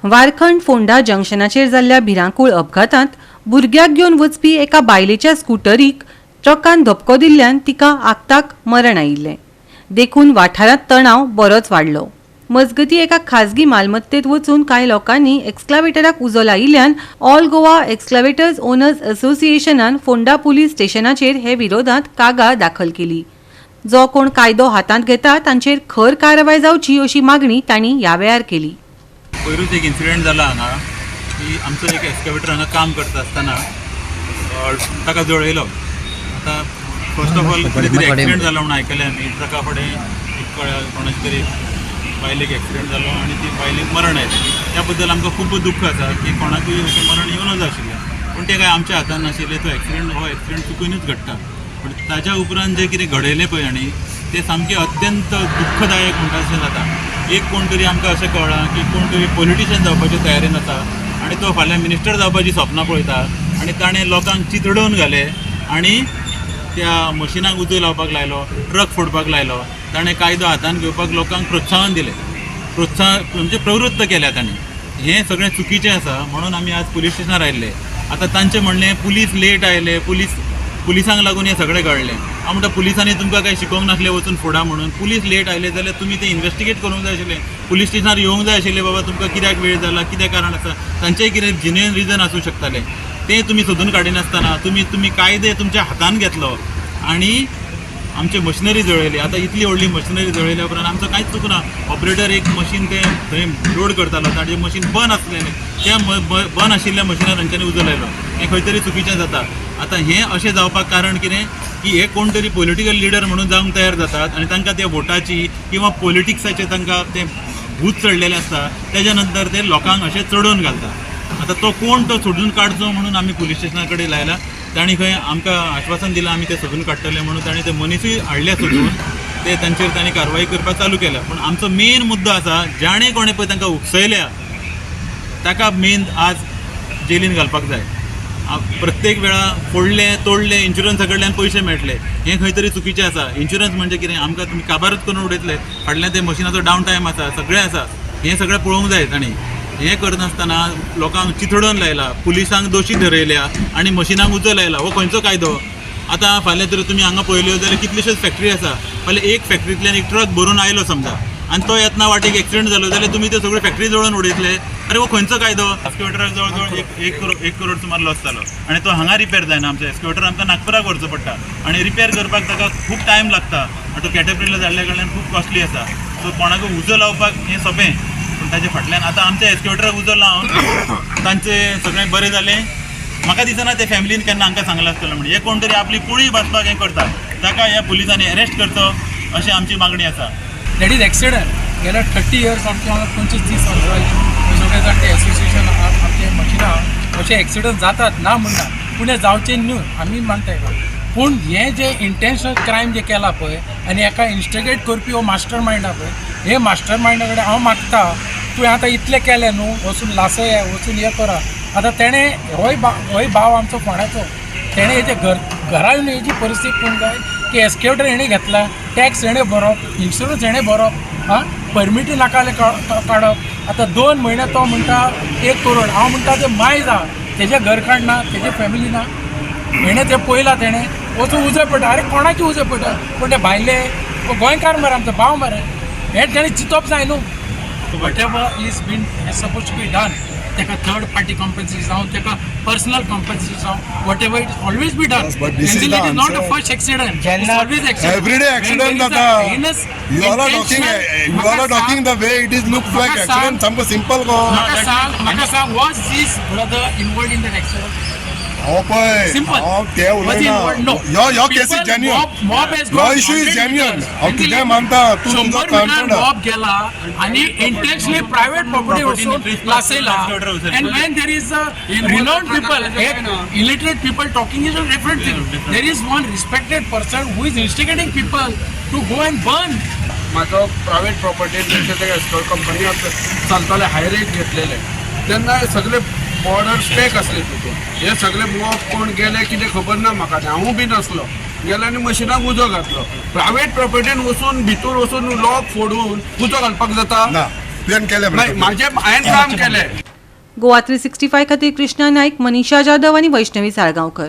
वारखंड फोंडा जंक्शनाचेर जाल्ल्या भिरांकूळ अपघातांत भुरग्याक घेवन वचपी एका बायलेच्या स्कूटरीक ट्रकान धपको दिल्ल्यान तिका आगताक मरण आयिल्लें. देखून वाठारांत तणाव बरोच वाडलो. मजगतीं एका खाजगी मालमत्तेत वचून कांय लोकांनी एक्स्कावेटराक उजो लायिल्ल्यान ऑल गोवा एक्स्कावेटर्स ओनर्स असोसिएशनान फोंडा पुलीस स्टेशनाचेर हे विरोधांत कागाळ दाखल केली. जो कोण कायदो हातांत घेता तांचेर खर कारवाय जावची अशी मागणी तांणी ह्या वेळार केली. पयरूच एक इन्सिडेंट जाला हांगा की आमचो एक एक्स्कावेटर हांगा काम करता आसतना ताका जळयलो. आतां फर्स्ट ऑफ ऑल कितें तरी एक्सिडेंट जालो म्हणून आयकलें आमी. ट्रका फुडें एक कोणाची तरी बायलेक एक्सिडेंट जालो आनी ती बायलेक मरण आयलें. त्या बद्दल आमकां खूब दुख्ख आसा की कोणाकूय अशें मरण येवं नजा आशिल्लें. पूण तें काय आमच्या हातांत नाशिल्लें. तो एक्सिडेंट चुकूनच घडटा. पूण ताच्या उपरांत जें कितें घडयलें पळय आनी तें सामकें अत्यंत दुख्खदायक म्हणटा अशें जाता. एक कोण तरी आमकां अशें कळ्ळां की कोण तरी पॉलिटिशियन जावपाच्या तयारेन आसा आनी तो फाल्यां मिनिस्टर जावपाची सपनां पळयता आनी ताणें लोकांक चितडोवन घाले आनी त्या मशिनाक उजो लावपाक लायलो, ट्रक फोडपाक लायलो. ताणें कायदो हातांत घेवपाक लोकांक प्रोत्साहन दिलें. म्हणजे प्रवृत्त केल्या ताणें. हें सगळें चुकीचें आसा म्हणून आमी आज पुलीस स्टेशनार आयिल्ले. आतां तांचें म्हणणें पुलीस लेट आयले, पुलिसांक लागून हें सगळें घडलें. हांव म्हणटा पुलिसांनी तुमकां काय शिकोवंक नासलें वचून फोडा म्हणून. पुलीस लेट आयले जाल्यार तुमी तें इन्वेस्टिगेट करूंक जाय आशिल्लें. पुलीस स्टेशनार येवंक जाय आशिल्लें बाबा तुमकां कित्याक वेळ जाला, कितें कारण आसा. तांचेंय कितें जिन्युइन रिजन आसूं शकतालें. तें तुमी सोदून काडिनासतना तुमी कायदे तुमच्या हातांत घेतलो आनी आमची मशिनरी जळयली. आतां इतली व्हडली मशिनरी जळयल्या उपरांत आमचो कांयच चुकना. ऑपरेटर एक मशीन तें थंय लोड करतालो, ताचें मशीन बंद आसलेलें. त्या बंद आशिल्ल्या मशिनार तांच्यांनी उजो लायलो. हें खंय तरी चुकीचें जाता. आतां हें अशें जावपाक कारण कितें की हे कोण तरी पॉलिटिकल लिडर म्हणून जावंक तयार जातात आनी तांकां त्या वोटाची किंवा पॉलिटिक्साचें तांकां तें भूत चडलेलें आसता. तेज्या नंतर ते लोकांक अशें चडोवन घालता. आतां तो कोण तो सोडून काडचो म्हणून आमी पुलीस स्टेशना कडेन लायला. तांणी खंय आमकां आश्वासन दिलां आमी तें सोदून काडटले म्हणून. तांणी ते मनीसूय हाडले सोदून. ते तांचेर तांणी कारवाई करपाक चालू केल्या. पूण आमचो मेन मुद्दो आसा जाणें कोणें पळय तांकां उकसयल्या ताका मेन आज जेलीन घालपाक जाय. प्रत्येक वेळा फोडले तोडले इन्शुरन्सा कडल्यान पयशे मेळटले. हें खंय तरी चुकीचें आसा. इन्शुरन्स म्हणजे कितें आमकां तुमी काबारूच करून उडयतले. फाटल्यान ते मशिनाचो डावन टायम आसा, सगळें आसा. हें सगळें पळोवंक जाय तांणी. हें करनासतना लोकांक चिथडोवन लायला, पुलिसांक दोशी धरयल्या आनी मशिनाक उजो लायला. हो खंयचो कायदो? आतां फाल्यां तर तुमी हांगा पळयल्यो जाल्यार कितल्योश्योच फॅक्टरी आसा. फाल्यां एक फॅक्टरींतल्यान एक ट्रक भरून आयलो समजा आनी तो येतना वाटेक एक्सिडेंट जालो जाल्यार तुमी त्यो सगळ्यो फॅक्टरी जळोवन उडयतले. अरे हो खंयचो कायदो? एक्स्कावेटराक जवळ जवळ एक करोड सुमार लॉस जालो आनी तो हांगा रिपेर जायना. आमचो एक्स्कावेटर आमकां नागपुराक व्हरचो पडटा आनी रिपेर करपाक ताका खूब टायम लागता आनी तो कॅटरपिलर जाल्ल्या कडल्यान खूब कॉस्टली आसा. सो कोणाकूय उजो लावपाक हें सोंपें. पूण ताचे फाटल्यान आतां आमच्या एक्स्कावेटराक उजो लावन तांचें सगळें बरें जालें. म्हाका दिसना ते फॅमिलीन केन्ना आमकां सांगलां आसतलें म्हणून. हे कोण तरी आपली कुळी भाजपाक हें करता. ताका ह्या पुलिसांनी अरेस्ट करचो अशी आमची मागणी आसा. That is accident. गेल्या 30 इयर्स आमचे हांगा 25-30 वर्सां जालीं सगळे जाणटे एसोसिएशन आमचे मशिना अशे एक्सिडंट जातात ना म्हणना. पूण हें जावचें न्हू आमी मानता हेका. पूण हें जे इंटेन्शनल क्रायम जे केला पळय आनी हेका इन्स्टिगेट करपी हो मास्टर मायंड आहा पळय, हे मास्टर मायंडा कडेन हांव मागता तुवें आतां इतलें केलें न्हू, वचून लासया, वचून हें करा. आतां तेणें होय भाव आमचो फोंड्याचो, तेणें हेजे घरा येवन हेजी परिस्थिती पळोवंक जाय की एक्स्कावेटर हेणें घेतला, टॅक्स हेणें भरप, इन्शुरन्स हेणें भरप, परमिटी नाका काडप. आतां 2 म्हयने तो म्हणटा 1 करोड. हांव म्हणटा तें माय जा, तेजें घर काड ना, तेजे फॅमिली ना. हेणें तें पळयलां, तेणें वचून उजो पडटा. अरे कोणाची उजो पडटा? पूण ते भायले गोंयकार मरे, आमचो भाव मरे, हें तेणें चिंतप जाय न्हू. Whatever is been suppose to be done, तेका थर्ड पार्टी कॉम्पेन्सेशन जावं, तेका पर्सनल कॉम्पेन्सेशन जावं, whatever it always be done. This is not the first accident. It's always accident. Every day accident जाता. You are talking the way it is looks like accident. Some simple go. म्हाका सांग, was this brother involved in that accident? Oh boy. Simple. ते उलयना. No. Your case is genuine. Mob has Your issue is genuine. तुझे मानता तू तुझा confident. Mob गेला आणि intentionally private property वचून लासयला. And when there is a renowned people, illiterate people talking is a different thing. There is one respected person who is instigating people to go and burn. म्हाजो private property company चलताले high rate घेतलेले तेन्ना सगळे border stake असले तितून. हे सगळे mob कोण गेले कितें खबर ना म्हाका. हांवूय बी नसलो. गेले आनी मशिनाक उजो घातलो. प्रायव्हेट प्रॉपर्टीन वचून भितर वचून लॉक फोडून उजो घालपाक जाता? तुवें केलें नाही हांवें काम केलें. गोवा 365 खातीर कृष्णा नायक, मनीषा जाधव आनी वैष्णवी साळगांवकर.